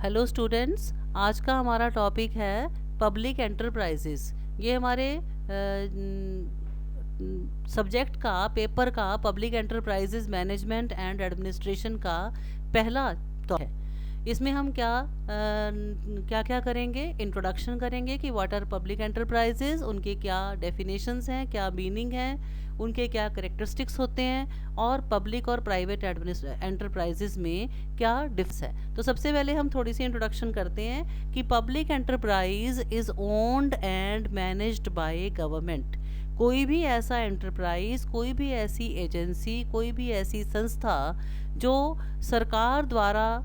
Hello students, आज का हमारा टॉपिक है पब्लिक एंटरप्राइजेस। ये हमारे सब्जेक्ट का पेपर का public enterprises management and administration का पहला टॉपिक है। इसमें हम क्या क्या करेंगे, इंट्रोडक्शन करेंगे कि व्हाट आर पब्लिक एंटरप्राइजेस, उनके क्या डेफिनेशंस हैं, क्या मीनिंग है, उनके क्या करेक्टरिस्टिक्स होते हैं और पब्लिक और प्राइवेट एंटरप्राइजेस में क्या डिफरेंस है। तो सबसे पहले हम थोड़ी सी इंट्रोडक्शन करते हैं कि public enterprise is owned and managed by government. कोई भी ऐसा एंटरप्राइज, कोई भी ऐसी एजेंसी, कोई भी ऐसी संस्था जो सरकार द्वारा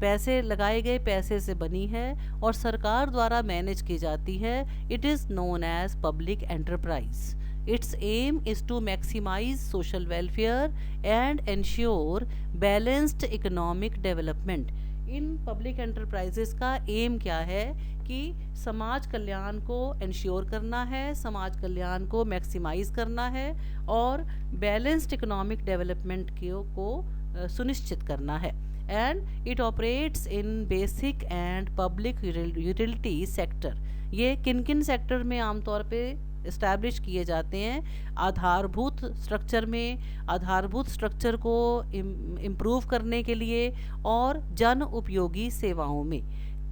पैसे लगाए गए पैसे से बनी है और सरकार द्वारा मैनेज की जाती है, it is known as public enterprise. Its aim is to maximize social welfare and ensure balanced economic development. In public enterprises का एम क्या है कि समाज कल्याण को इंश्योर करना है, समाज कल्याण को मैक्सिमाइज करना है और बैलेंस्ड इकोनॉमिक डेवलपमेंट को सुनिश्चित करना है। And it operates in basic and public utility sector. ये किन किन सेक्टर में आमतौर पे इस्टेब्लिश किए जाते हैं? आधारभूत स्ट्रक्चर में, आधारभूत स्ट्रक्चर को इम्प्रूव करने के लिए और जन उपयोगी सेवाओं में।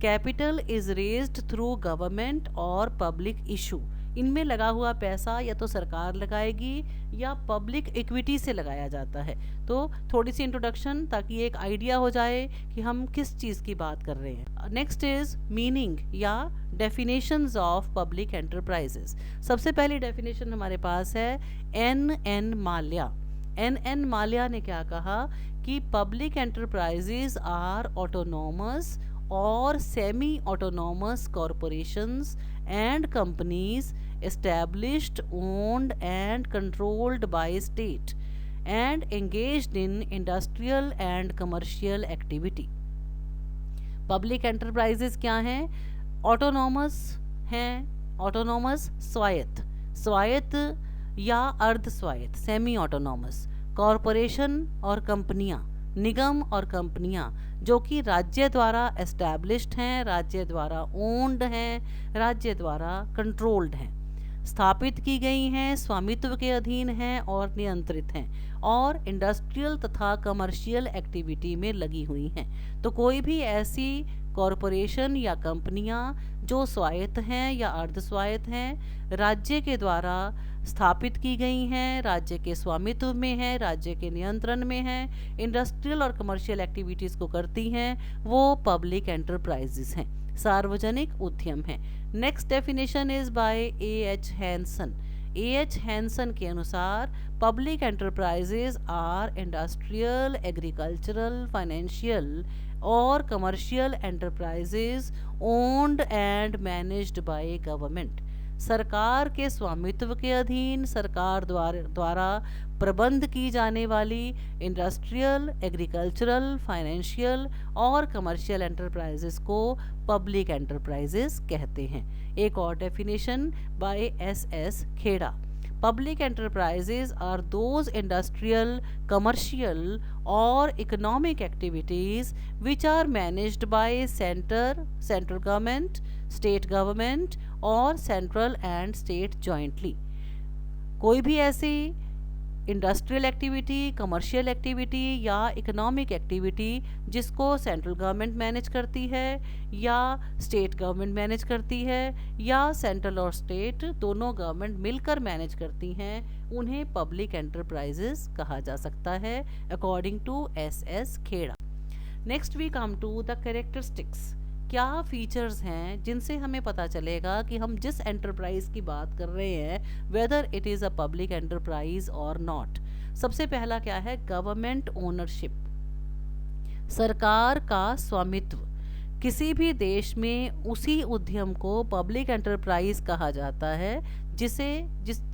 Capital is raised through government और पब्लिक इशू। इनमें लगा हुआ पैसा या तो सरकार लगाएगी या पब्लिक इक्विटी से लगाया जाता है। तो थोड़ी सी इंट्रोडक्शन ताकि एक आइडिया हो जाए कि हम किस चीज़ की बात कर रहे हैं। नेक्स्ट इज मीनिंग या डेफिनेशंस ऑफ पब्लिक एंटरप्राइजेस। सबसे पहली डेफिनेशन हमारे पास है एन माल्या। एन माल्या ने क्या कहा कि पब्लिक एंटरप्राइजेस आर ऑटोनोमस और semi autonomous corporations and companies established, owned and controlled by state and engaged in industrial and commercial activity. Public enterprises क्या हैं? ऑटोनॉमस हैं, ऑटोनॉमस स्वायत्त, स्वायत्त या अर्ध स्वायत्त सेमी ऑटोनॉमस, कॉरपोरेशन और कंपनियां, निगम और कंपनियां जो कि राज्य द्वारा एस्टैब्लिश्ड हैं, राज्य द्वारा ओन्ड हैं, राज्य द्वारा कंट्रोल्ड हैं, स्थापित की गई हैं, स्वामित्व के अधीन हैं और नियंत्रित हैं और इंडस्ट्रियल तथा कमर्शियल एक्टिविटी में लगी हुई हैं। तो कोई भी ऐसी कॉरपोरेशन या कंपनियां जो स्वायत्त हैं या अर्ध स्वायत्त हैं, राज्य के द्वारा स्थापित की गई हैं, राज्य के स्वामित्व में है, राज्य के नियंत्रण में है, इंडस्ट्रियल और कमर्शियल एक्टिविटीज़ को करती हैं, वो पब्लिक एंटरप्राइजेस हैं, सार्वजनिक उद्यम हैं। Next definition is by H Hanson. H Hanson के अनुसार public enterprises are industrial, agricultural, financial और commercial enterprises owned and managed by government. सरकार के स्वामित्व के अधीन, सरकार द्वारा प्रबंध की जाने वाली इंडस्ट्रियल, एग्रीकल्चरल, फाइनेंशियल और कमर्शियल एंटरप्राइजेस को पब्लिक एंटरप्राइजेस कहते हैं। एक और definition by S Khera. Public enterprises are those industrial, commercial or economic activities which are managed by central government, state government और central and state jointly। कोई भी ऐसी इंडस्ट्रियल एक्टिविटी, कमर्शियल एक्टिविटी या इकोनॉमिक एक्टिविटी जिसको सेंट्रल गवर्नमेंट मैनेज करती है या state government manage करती है या सेंट्रल और स्टेट दोनों गवर्नमेंट मिलकर मैनेज करती हैं, उन्हें पब्लिक एंटरप्राइजेस कहा जा सकता है according to S Khera. Next we come to the characteristics. क्या फीचर्स हैं जिनसे हमें पता चलेगा कि हम जिस एंटरप्राइज की बात कर रहे हैं whether it is a public enterprise और नॉट। सबसे पहला क्या है? गवर्नमेंट ओनरशिप, सरकार का स्वामित्व। किसी भी देश में उसी उद्यम को पब्लिक एंटरप्राइज कहा जाता है जिस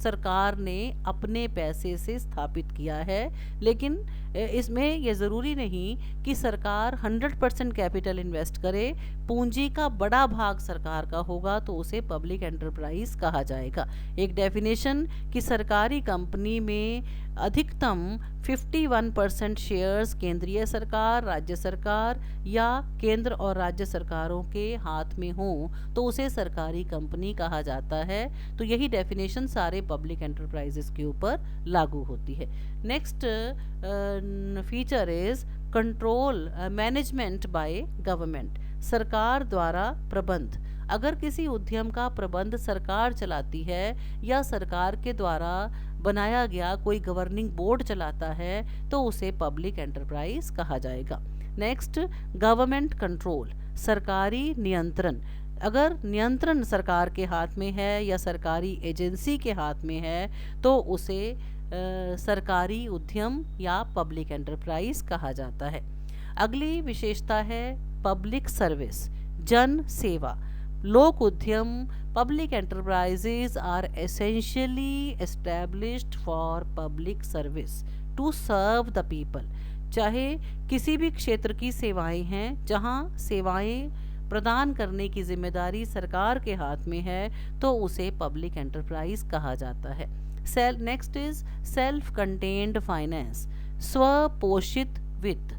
सरकार ने अपने पैसे से स्थापित किया है, लेकिन इसमें यह ज़रूरी नहीं कि सरकार 100% कैपिटल इन्वेस्ट करे। पूंजी का बड़ा भाग सरकार का होगा तो उसे पब्लिक एंटरप्राइज कहा जाएगा। एक डेफिनेशन कि सरकारी कंपनी में अधिकतम 51% शेयर्स केंद्रीय सरकार, राज्य सरकार या केंद्र और राज्य सरकारों के हाथ में हो तो उसे सरकारी कंपनी कहा जाता है। तो यही डेफिनेशन सारे पब्लिक एंटरप्राइजेस के ऊपर लागू होती है। Next feature is control management by government, सरकार द्वारा प्रबंध। अगर किसी उद्यम का प्रबंध सरकार चलाती है या सरकार के द्वारा बनाया गया कोई गवर्निंग बोर्ड चलाता है तो उसे पब्लिक एंटरप्राइज कहा जाएगा। नेक्स्ट गवर्नमेंट कंट्रोल, सरकारी नियंत्रण। अगर नियंत्रण सरकार के हाथ में है या सरकारी एजेंसी के हाथ में है तो उसे सरकारी उद्यम या पब्लिक एंटरप्राइज कहा जाता है। अगली विशेषता है पब्लिक सर्विस, जन सेवा। लोक उद्यम public enterprises are essentially established for public service to serve the people. चाहे किसी भी क्षेत्र की सेवाएं हैं, जहां सेवाएं प्रदान करने की जिम्मेदारी सरकार के हाथ में है तो उसे पब्लिक एंटरप्राइज कहा जाता है। Next is self contained finance, स्वपोषित वित्त।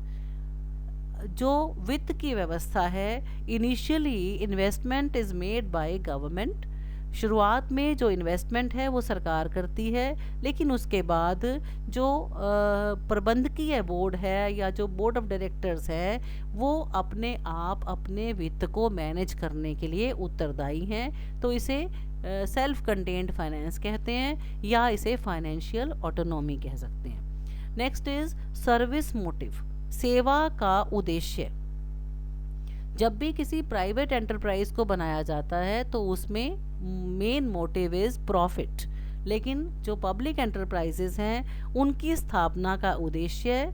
जो वित्त की व्यवस्था है, initially investment is made by government. शुरुआत में जो इन्वेस्टमेंट है वो सरकार करती है, लेकिन उसके बाद जो प्रबंधकीय बोर्ड है या जो बोर्ड ऑफ डायरेक्टर्स है वो अपने आप अपने वित्त को मैनेज करने के लिए उत्तरदायी हैं। तो इसे सेल्फ कंटेन्ड फाइनेंस कहते हैं या इसे फाइनेंशियल ऑटोनॉमी कह सकते हैं। नेक्स्ट इज सर्विस मोटिव, सेवा का उद्देश्य। जब भी किसी प्राइवेट एंटरप्राइज को बनाया जाता है तो उसमें मेन मोटिव इज प्रॉफिट, लेकिन जो पब्लिक एंटरप्राइजेस हैं उनकी स्थापना का उद्देश्य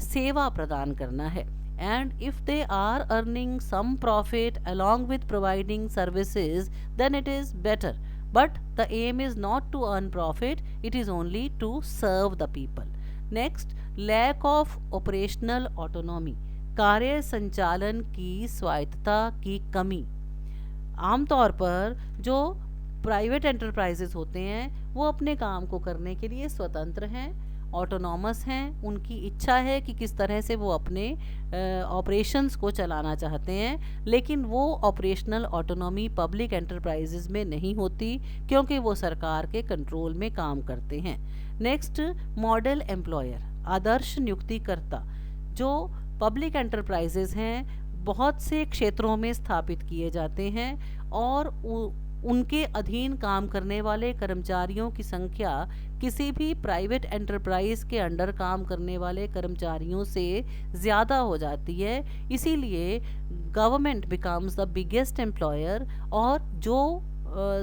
सेवा प्रदान करना है। And if they are earning some profit along with providing services, then it is better. But the aim is not to earn profit, it is only to serve the people. Next, lack of operational autonomy, कार्य संचालन की स्वायत्तता की कमी। आमतौर पर जो private enterprises होते हैं वो अपने काम को करने के लिए स्वतंत्र हैं, ऑटोनॉमस हैं। उनकी इच्छा है कि किस तरह से वो अपने ऑपरेशंस को चलाना चाहते हैं, लेकिन वो ऑपरेशनल ऑटोनॉमी पब्लिक एंटरप्राइजेस में नहीं होती क्योंकि वो सरकार के कंट्रोल में काम करते हैं। नेक्स्ट, मॉडल एम्प्लॉयर, आदर्श नियुक्तिकर्ता। जो पब्लिक एंटरप्राइजेस हैं बहुत से क्षेत्रों में स्थापित किए जाते हैं और उनके अधीन काम करने वाले कर्मचारियों की संख्या किसी भी प्राइवेट एंटरप्राइज के अंडर काम करने वाले कर्मचारियों से ज़्यादा हो जाती है। इसीलिए government becomes the biggest employer और जो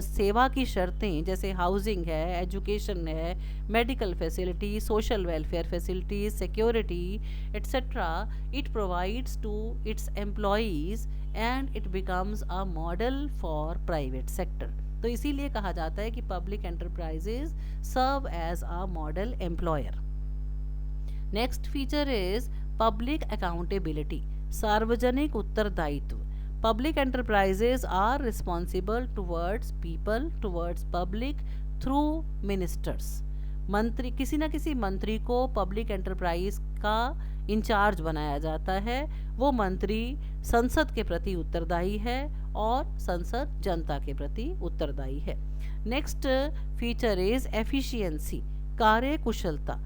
सेवा की शर्तें जैसे हाउसिंग है, एजुकेशन है, medical facility, social welfare facilities, security etcetera, it provides to its employees and it becomes a model for private sector. तो इसीलिए कहा जाता है कि public enterprises serve as a model employer. Next feature is public accountability, सार्वजनिक उत्तरदायित्व। Public enterprises are responsible towards people, towards public through ministers. मंत्री, किसी न किसी मंत्री को पब्लिक एंटरप्राइज का इंचार्ज बनाया जाता है। वो मंत्री संसद के प्रति उत्तरदायी है और संसद जनता के प्रति उत्तरदायी है। नेक्स्ट फीचर इज एफिशिएंसी, कार्य कुशलता।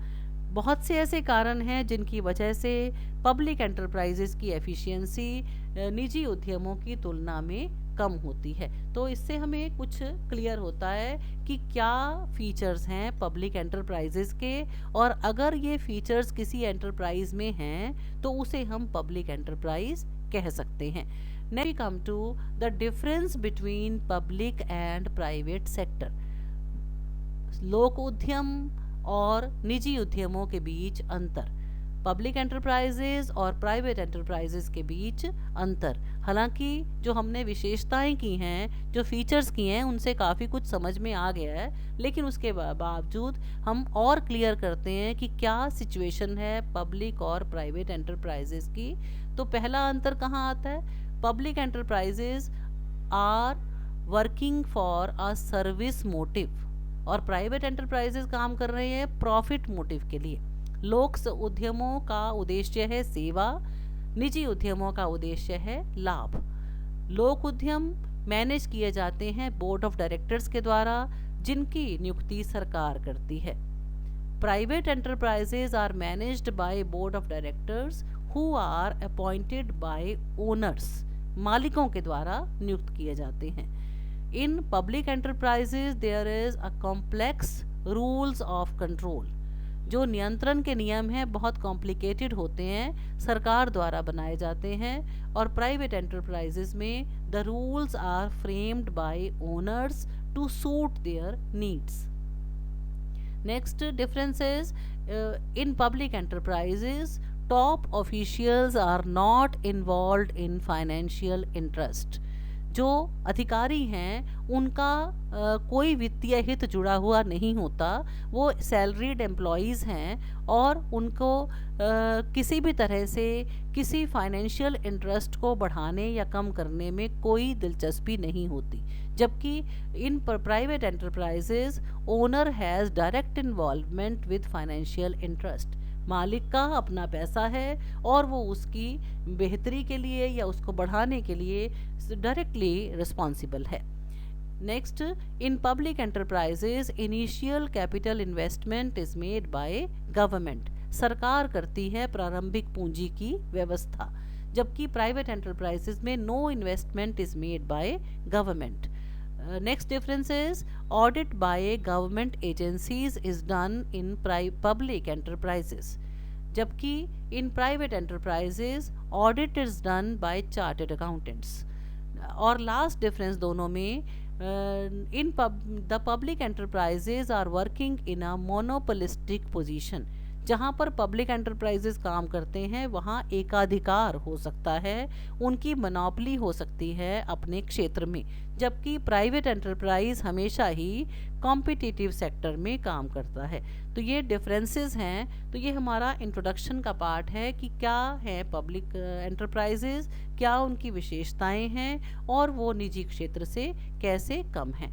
बहुत से ऐसे कारण हैं जिनकी वजह से पब्लिक एंटरप्राइजेस की एफिशिएंसी निजी उद्यमों की तुलना में कम होती है। तो इससे हमें कुछ क्लियर होता है कि क्या फीचर्स हैं पब्लिक एंटरप्राइजेस के, और अगर ये फीचर्स किसी एंटरप्राइज में हैं तो उसे हम पब्लिक एंटरप्राइज कह सकते हैं। Next we come to the difference between public and private sector, लोक उद्यम और निजी उद्यमों के बीच अंतर, पब्लिक एंटरप्राइजेज और प्राइवेट एंटरप्राइजेज के बीच अंतर। हालांकि जो हमने विशेषताएं की हैं, जो फीचर्स की हैं, उनसे काफ़ी कुछ समझ में आ गया है, लेकिन उसके बावजूद हम और क्लियर करते हैं कि क्या सिचुएशन है पब्लिक और प्राइवेट एंटरप्राइजेज की। तो पहला अंतर कहाँ आता है? Public enterprises are working for a service motive, और प्राइवेट एंटरप्राइजेस काम कर रहे हैं प्रॉफिट मोटिव के लिए। लोक उद्यमों का उद्देश्य है सेवा, निजी उद्यमों का उद्देश्य है लाभ। लोक उद्यम मैनेज किए जाते हैं बोर्ड ऑफ डायरेक्टर्स के द्वारा, जिनकी नियुक्ति सरकार करती है। Private enterprises are managed by board of directors who are appointed by owners, मालिकों के द्वारा नियुक्त किए जाते हैं। In public enterprises there is a complex rules of control. जो नियंत्रण के नियम हैं बहुत कॉम्प्लिकेटेड होते हैं, सरकार द्वारा बनाए जाते हैं। और प्राइवेट एंटरप्राइजेज में the rules are framed by owners to suit their needs. Next difference is in public enterprises top officials are not involved in financial interest। जो अधिकारी हैं उनका कोई वित्तीय हित जुड़ा हुआ नहीं होता, वो सैलरीड एम्प्लॉयज़ हैं और उनको किसी भी तरह से किसी फाइनेंशियल इंटरेस्ट को बढ़ाने या कम करने में कोई दिलचस्पी नहीं होती। जबकि in private enterprises owner has direct involvement with financial interest. मालिक का अपना पैसा है और वो उसकी बेहतरी के लिए या उसको बढ़ाने के लिए डायरेक्टली रिस्पॉन्सिबल है। Next, in public enterprises initial capital investment is made by government. सरकार करती है प्रारंभिक पूंजी की व्यवस्था, जबकि प्राइवेट एंटरप्राइजेज में no investment is made by government. Next difference is audit by government agencies is done in public enterprises, जबकि in private enterprises audit is done by chartered accountants। और लास्ट डिफरेंस दोनों में the public enterprises are working in a monopolistic position। जहाँ पर public enterprises काम करते हैं वहाँ एकाधिकार हो सकता है, उनकी मोनोपोली हो सकती है अपने क्षेत्र में, जबकि प्राइवेट एंटरप्राइज हमेशा ही कॉम्पिटिटिव सेक्टर में काम करता है। तो ये डिफरेंसेस हैं। तो ये हमारा इंट्रोडक्शन का पार्ट है कि क्या है पब्लिक एंटरप्राइजेस, क्या उनकी विशेषताएं हैं और वो निजी क्षेत्र से कैसे कम हैं।